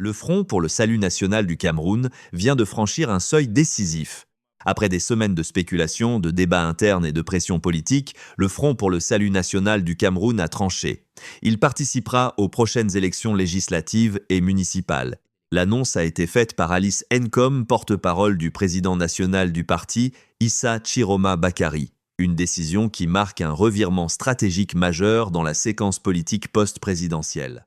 Le Front pour le salut national du Cameroun vient de franchir un seuil décisif. Après des semaines de spéculation, de débats internes et de pression politique, le Front pour le salut national du Cameroun a tranché. Il participera aux prochaines élections législatives et municipales. L'annonce a été faite par Alice Nkom, porte-parole du président national du parti, Issa Chiroma Bakary. Une décision qui marque un revirement stratégique majeur dans la séquence politique post-présidentielle.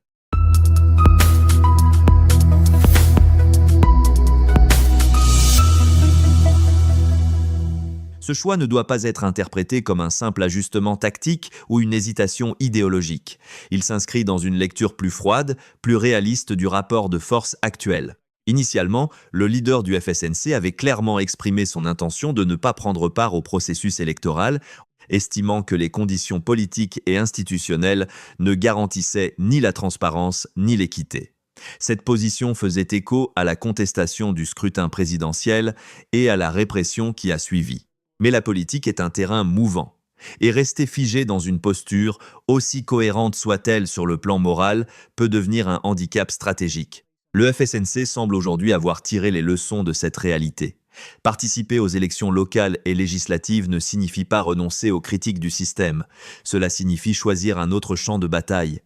Ce choix ne doit pas être interprété comme un simple ajustement tactique ou une hésitation idéologique. Il s'inscrit dans une lecture plus froide, plus réaliste du rapport de force actuel. Initialement, le leader du FSNC avait clairement exprimé son intention de ne pas prendre part au processus électoral, estimant que les conditions politiques et institutionnelles ne garantissaient ni la transparence ni l'équité. Cette position faisait écho à la contestation du scrutin présidentiel et à la répression qui a suivi. Mais la politique est un terrain mouvant. Et rester figé dans une posture, aussi cohérente soit-elle sur le plan moral, peut devenir un handicap stratégique. Le FSNC semble aujourd'hui avoir tiré les leçons de cette réalité. Participer aux élections locales et législatives ne signifie pas renoncer aux critiques du système. Cela signifie choisir un autre champ de bataille.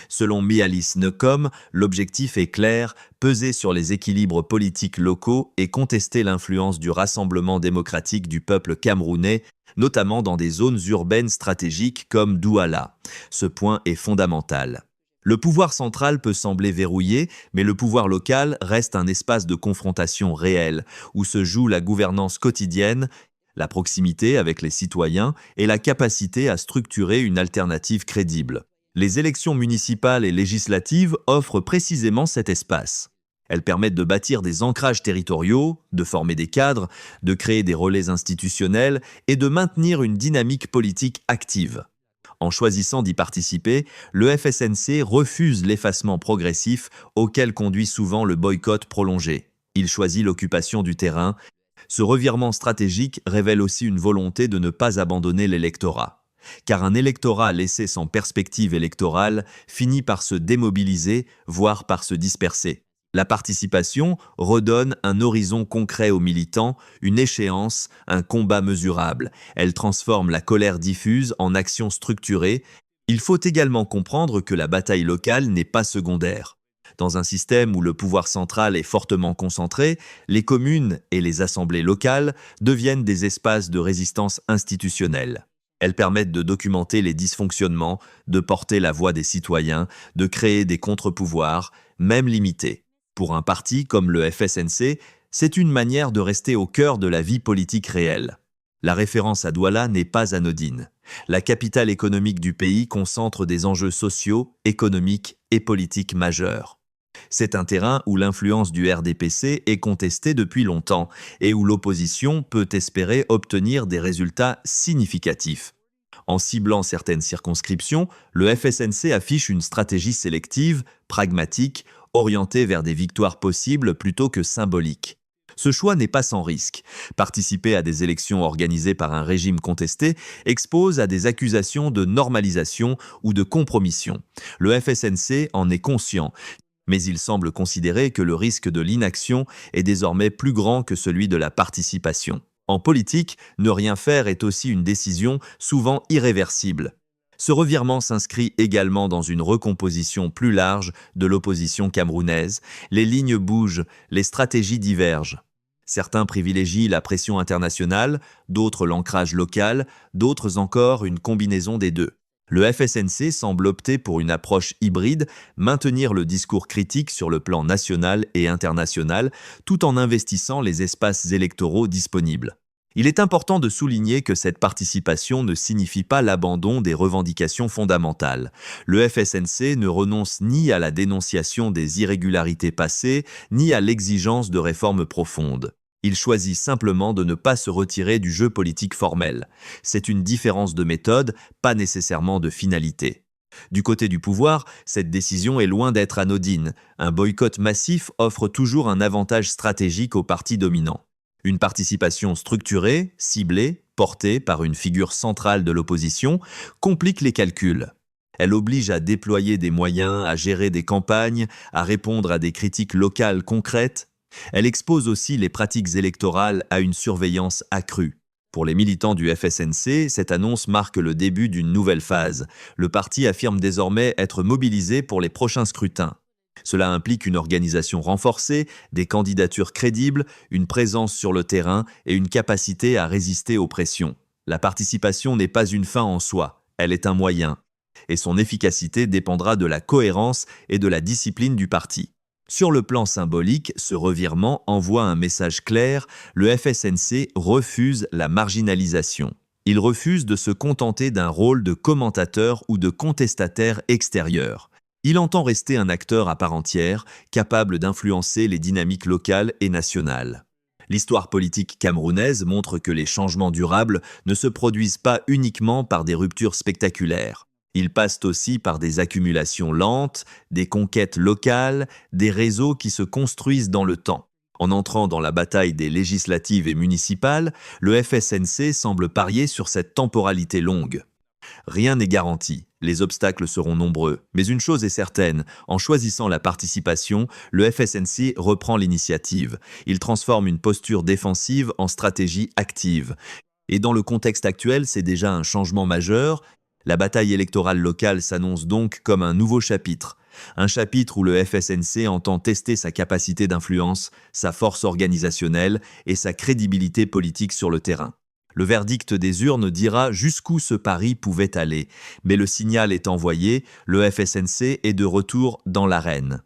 Selon Mialis Nkom, l'objectif est clair, peser sur les équilibres politiques locaux et contester l'influence du Rassemblement démocratique du peuple camerounais, notamment dans des zones urbaines stratégiques comme Douala. Ce point est fondamental. Le pouvoir central peut sembler verrouillé, mais le pouvoir local reste un espace de confrontation réelle, où se joue la gouvernance quotidienne, la proximité avec les citoyens et la capacité à structurer une alternative crédible. Les élections municipales et législatives offrent précisément cet espace. Elles permettent de bâtir des ancrages territoriaux, de former des cadres, de créer des relais institutionnels et de maintenir une dynamique politique active. En choisissant d'y participer, le FSNC refuse l'effacement progressif auquel conduit souvent le boycott prolongé. Il choisit l'occupation du terrain. Ce revirement stratégique révèle aussi une volonté de ne pas abandonner l'électorat. Car un électorat laissé sans perspective électorale finit par se démobiliser, voire par se disperser. La participation redonne un horizon concret aux militants, une échéance, un combat mesurable. Elle transforme la colère diffuse en action structurée. Il faut également comprendre que la bataille locale n'est pas secondaire. Dans un système où le pouvoir central est fortement concentré, les communes et les assemblées locales deviennent des espaces de résistance institutionnelle. Elles permettent de documenter les dysfonctionnements, de porter la voix des citoyens, de créer des contre-pouvoirs, même limités. Pour un parti comme le FSNC, c'est une manière de rester au cœur de la vie politique réelle. La référence à Douala n'est pas anodine. La capitale économique du pays concentre des enjeux sociaux, économiques et politiques majeurs. C'est un terrain où l'influence du RDPC est contestée depuis longtemps et où l'opposition peut espérer obtenir des résultats significatifs. En ciblant certaines circonscriptions, le FSNC affiche une stratégie sélective, pragmatique, orientée vers des victoires possibles plutôt que symboliques. Ce choix n'est pas sans risque. Participer à des élections organisées par un régime contesté expose à des accusations de normalisation ou de compromission. Le FSNC en est conscient. Mais il semble considérer que le risque de l'inaction est désormais plus grand que celui de la participation. En politique, ne rien faire est aussi une décision souvent irréversible. Ce revirement s'inscrit également dans une recomposition plus large de l'opposition camerounaise. Les lignes bougent, les stratégies divergent. Certains privilégient la pression internationale, d'autres l'ancrage local, d'autres encore une combinaison des deux. Le FSNC semble opter pour une approche hybride, maintenir le discours critique sur le plan national et international, tout en investissant les espaces électoraux disponibles. Il est important de souligner que cette participation ne signifie pas l'abandon des revendications fondamentales. Le FSNC ne renonce ni à la dénonciation des irrégularités passées, ni à l'exigence de réformes profondes. Il choisit simplement de ne pas se retirer du jeu politique formel. C'est une différence de méthode, pas nécessairement de finalité. Du côté du pouvoir, cette décision est loin d'être anodine. Un boycott massif offre toujours un avantage stratégique aux partis dominants. Une participation structurée, ciblée, portée par une figure centrale de l'opposition, complique les calculs. Elle oblige à déployer des moyens, à gérer des campagnes, à répondre à des critiques locales concrètes. Elle expose aussi les pratiques électorales à une surveillance accrue. Pour les militants du FSNC, cette annonce marque le début d'une nouvelle phase. Le parti affirme désormais être mobilisé pour les prochains scrutins. Cela implique une organisation renforcée, des candidatures crédibles, une présence sur le terrain et une capacité à résister aux pressions. La participation n'est pas une fin en soi, elle est un moyen. Et son efficacité dépendra de la cohérence et de la discipline du parti. Sur le plan symbolique, ce revirement envoie un message clair, le FSNC refuse la marginalisation. Il refuse de se contenter d'un rôle de commentateur ou de contestataire extérieur. Il entend rester un acteur à part entière, capable d'influencer les dynamiques locales et nationales. L'histoire politique camerounaise montre que les changements durables ne se produisent pas uniquement par des ruptures spectaculaires. Ils passent aussi par des accumulations lentes, des conquêtes locales, des réseaux qui se construisent dans le temps. En entrant dans la bataille des législatives et municipales, le FSNC semble parier sur cette temporalité longue. Rien n'est garanti, les obstacles seront nombreux, mais une chose est certaine, en choisissant la participation, le FSNC reprend l'initiative. Il transforme une posture défensive en stratégie active. Et dans le contexte actuel, c'est déjà un changement majeur. La bataille électorale locale s'annonce donc comme un nouveau chapitre. Un chapitre où le FSNC entend tester sa capacité d'influence, sa force organisationnelle et sa crédibilité politique sur le terrain. Le verdict des urnes dira jusqu'où ce pari pouvait aller, mais le signal est envoyé, le FSNC est de retour dans l'arène.